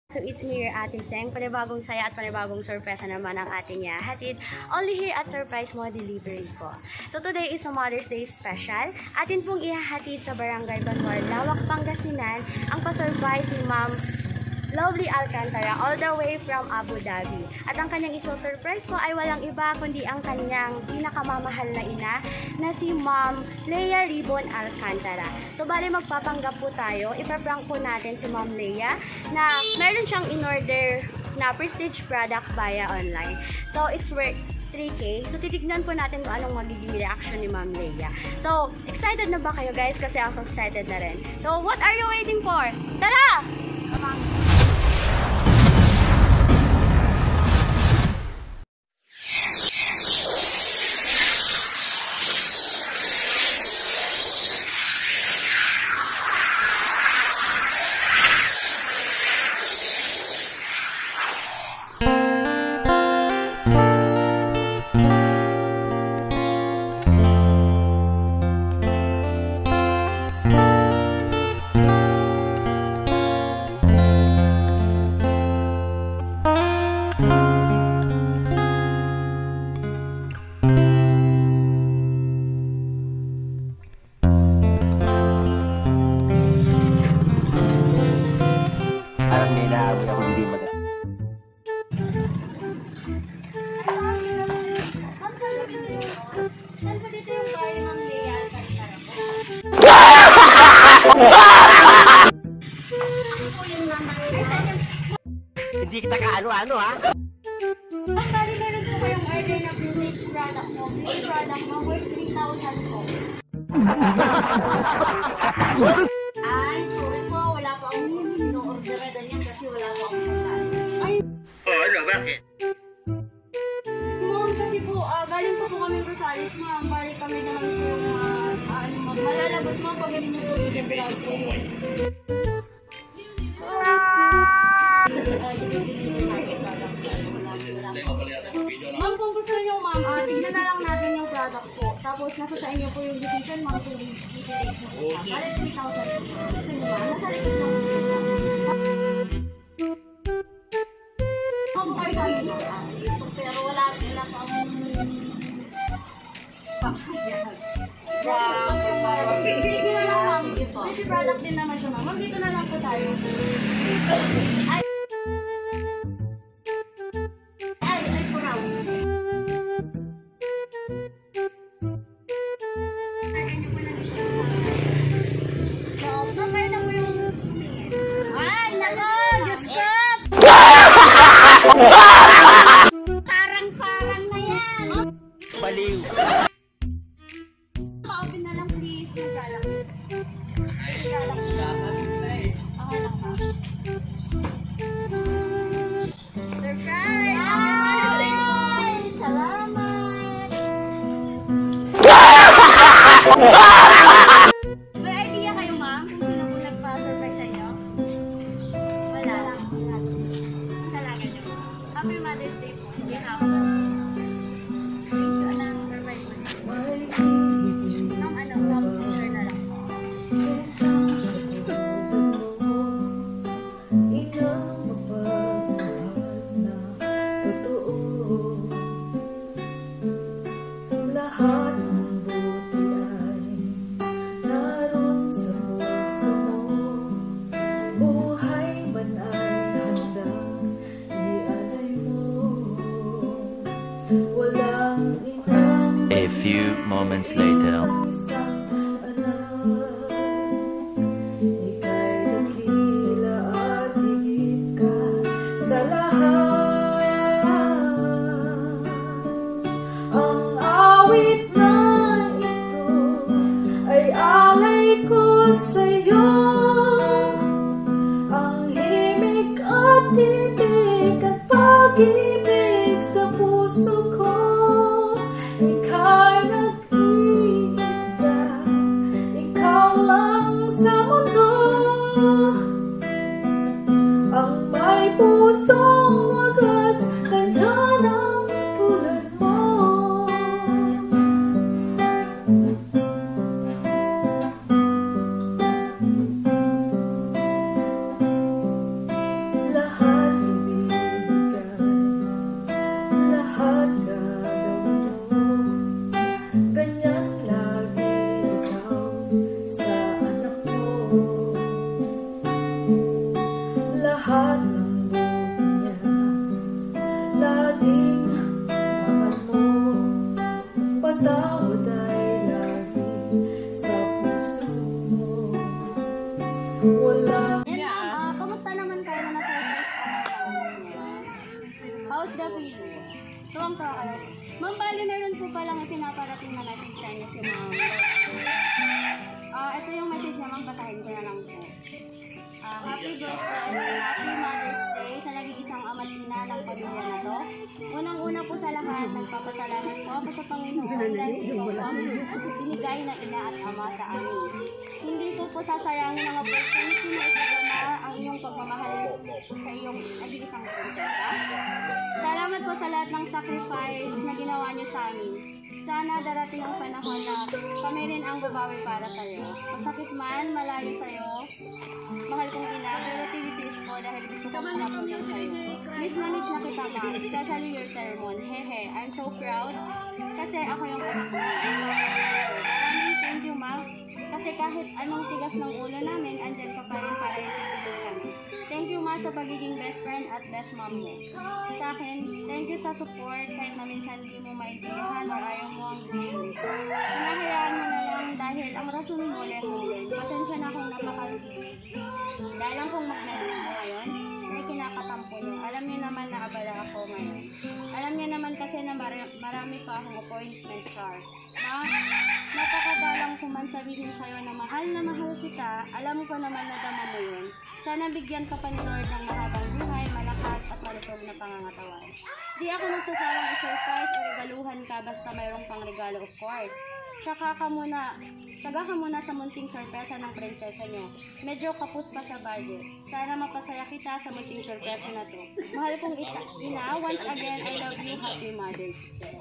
So it's me, your Ate Seng. Panibagong saya at panibagong sorpresa naman ang ating hatid. Only here at Surprise Mo Delivery po. So today is a Mother's Day special. Atin pong ihahatid sa Barangay Banuar, Lawak, Pangasinan ang pasurprise ni Ma'am Lovely Alcantara all the way from Abu Dhabi. At ang kanyang iso-surprise po ay walang iba kundi ang kanyang pinakamamahal na ina na si Ma'am Leia RIBON Alcantara. So bali magpapanggap po tayo, ipaprank po natin si Ma'am Leia na meron siyang in-order na prestige product via online. So it's worth 3K. So titignan po natin kung anong magiging reaction ni Ma'am Leia. So excited na ba kayo guys? Kasi ako excited na rin. So what are you waiting for? Tara! Hindi kita kaano-ano ha? Bali meron po kayong order na prestige product mo. Prestige product mo worth 3,000 po. Ay, sorry po. Wala po akong no-order na ganyan kasi wala po akong pagkain. Ay! Ano? Bakit? Ma'am, kasi po, galing po kami Rosales, ma'am. Bali kami naman po yung malalabas mo pag ganun yung po i-vlog po yun. Ma'am, kung gusto nyo, ma'am, tignan na lang natin yung product po. Tapos, nasa sa inyo po yung decision, ma'am, kung i-take nyo po. Bali, 3,000 po. Gusto nyo, ma'am, nasa likod lang po. Ma'am, kayo namin yung pero wala pa akong Sige na lang, ma'am. Busy product din naman siya, ma'am. Ma'am, dito na lang po tayo. Ay, puraw. So, mamay na po yung ay, nako! Diyos ko! Parang na yan! Baliw! Pa-open na lang please yung product. Product. Ako lang pa. Surprise! Ay! Salamat! May idea kayo, ma'am? Kung sino po nagpa-surprise sa inyo? Wala lang. Talaga niyo. Happy Mother's Day po. Hindi ako. Thank you. Anong surprise mo niyo? Nang picture na lang. Lahat ng buti ay naroon sa puso mo. Buhay man ay handang ialay mo. Walang inang A few moments later. isang anak. Ika'y dakila at higit ka sa lahat. Ang awit na ito ay alay ko sa'yo. Ang himig at titig at pag-ibig sa puso ko. Ika'y nag-iisa, ikaw lang sa mundo. Ang may pusong wagas, kanya ng tulad mo. Lahat niya. Laging mahal mo, patawad ay lagi sa puso mo. Wala. Kamusta naman kayo na na-surprise ka ngayon? How's the feeling? Tuwang-tuwa kayo. Ma'am, bali meron po palang pinaparating na natin sa inyo si Ma'am. Ito yung message niya, Ma'am, basahin ko na lang po. Happy birthday and happy Mother's Day sa nag-iisang ama't ina ng pamilya na to. Unang-una po sa lahat, nagpapasalamat po ako sa Panginoon dahil ito ang binigay na ina at ama sa amin. Hindi po sasayangin ang opportunity na ipagama ang inyong pagmamahal sa iyong nag-iisang prinsesa. Salamat po sa lahat ng sacrifice na ginawa niyo sa amin. Sana darating ang panahon na kami rin ang babawi para sa'yo. Masakit man, malayo sa'yo, mahal kong ina, pero tinitiis ko dahil gusto kong makapagyan sa'yo. Miss na kita, Ma'am, especially your sermon. Hehe, I'm so proud kasi ako yung anak mo. Maraming thank you, Ma'am. Kasi kahit anong tigas ng ulo namin, andyan ka pa rin para itibigin kami. Thank you, Ma, sa pagiging best friend at best mom mo. Sa akin, thank you sa support kahit na minsan hindi mo maintindihan or ayaw mo ang vision. Pinahayaan mo na lang dahil ang rason mo, lesson din. Pasensya na akong napaka-busy. Dahil lang kung mag-message mo ngayon, may kinakatampo niyo. Alam niyo naman na abala ako ngayon. Alam niyo naman kasi na marami pa akong appointment, Char. Ma, napakadalang ko man sabihin sa'yo na mahal kita. Alam ko naman na dama mo yun. Sana bigyan ka pa ni Lord ng mahabang buhay, malakas at malusog na pangangatawan. Di ako nagsasawang i-surprise o regaluhan ka basta mayroong pang regalo, of course. Tsaga ka muna sa munting sorpresa ng prinsesa niyo. Medyo kapos pa sa budget. Sana mapasaya kita sa munting sorpresa na to. Mahal kong ina, once again, I love you, happy Mother's Day.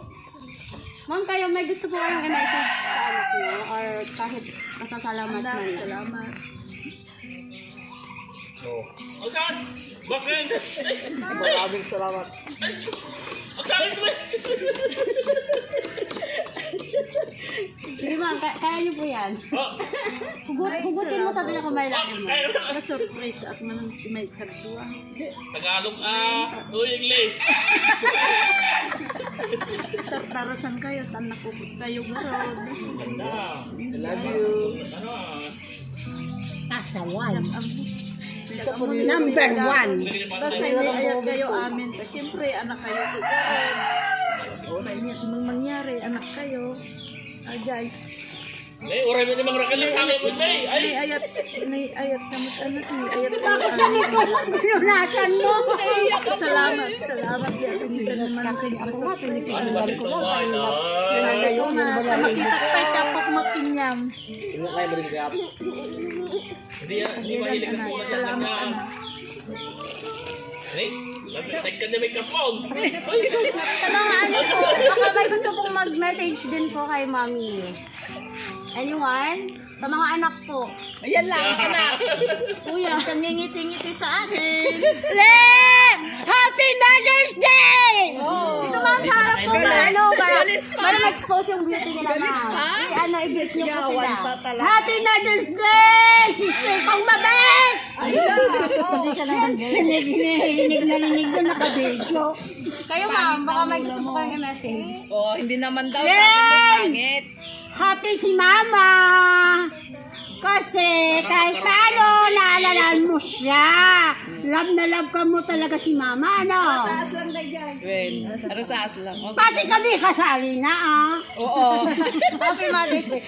Ma'am, kayo may gusto po kayong i-message sa anak niyo or kahit masasalamat man. Salamat. Saan? Bakit? Maraming salamat. Saan ito ba? Sige, Ma'am, kaya niyo po yan. Hugutin mo sa pinakamay lang mo. Para surprise at may karsuwa. Tagalog English. Tarasan kayo, tanak ko kayo garod. I love you. Ano? Asawan. Number one. Basta inayat kayo amin. Siyempre, anak kayo tugaran. O, nung mangyari, anak kayo. Ajay. Oray mo namang rakalang sa amin mo, Jay. May ayat kamot anak ni. Ayat kayo amin. Pinunasan mo! Salamat. Yan. Ako nga, pinipinawan ko lang. Sana yun na. Makita pa'y kapag magpinyam. Tingnan kayo ba kaya? Hindi mahilig ang pula sa anak. Nag-tag ka na may kapog. Sa mga ano po, baka may gusto pong mag-message din po kay Mami. Anyone? Sa mga anak po. Ayan lang, anak. Kuya. Nangingiti-ngiti sa atin. Len! Happy Mother's Day! Dito, Ma'am, sa harap po para ma-expose yung beauty nila, Ma'am. I-greet niyo po sila. Happy Mother's Day! Sister kong mabait! Hindi ka naman Hininig ko nakabidyo. Kayo, Ma'am, baka may gusto po kayong i-message. Hindi naman daw sabi mo pangit. Happy si Mama! Kasi kahit paano, naalalaan mo siya. Love na love ka mo talaga si Mama, ano? Aras lang na dyan. Well, aras lang. Pati kami kasali na, ah. Oo. Happy Mother's Day.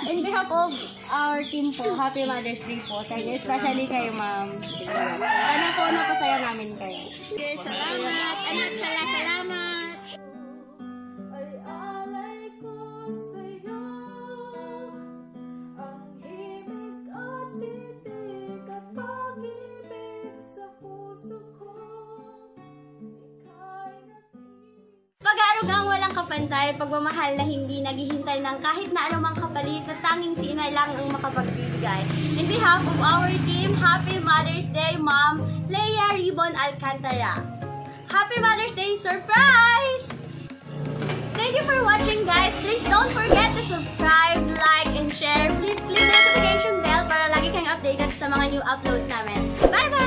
In behalf of our team po, Happy Mother's Day po sa inyo, especially kayo, Ma'am. Sana po napasaya namin kayo. Okay, salamat. Anak, salamat. Ay alay ko sa'yo ang himig at titig at pag-ibig sa puso ko. Ika'y Pag-aarugang walang kapantay, pagmamahal na hindi naghihintay ng kahit na anumang kapalit at tanging si ina lang ang makapagbibigay. In behalf of our team, Happy Mother's Day, Ma'am Leia RIBON Alcantara. Happy Mother's Day surprise! Thank you for watching, guys. Please don't forget to subscribe, like, and share. Please click the notification bell para lagi kayong updated sa mga new uploads namin. Bye-bye!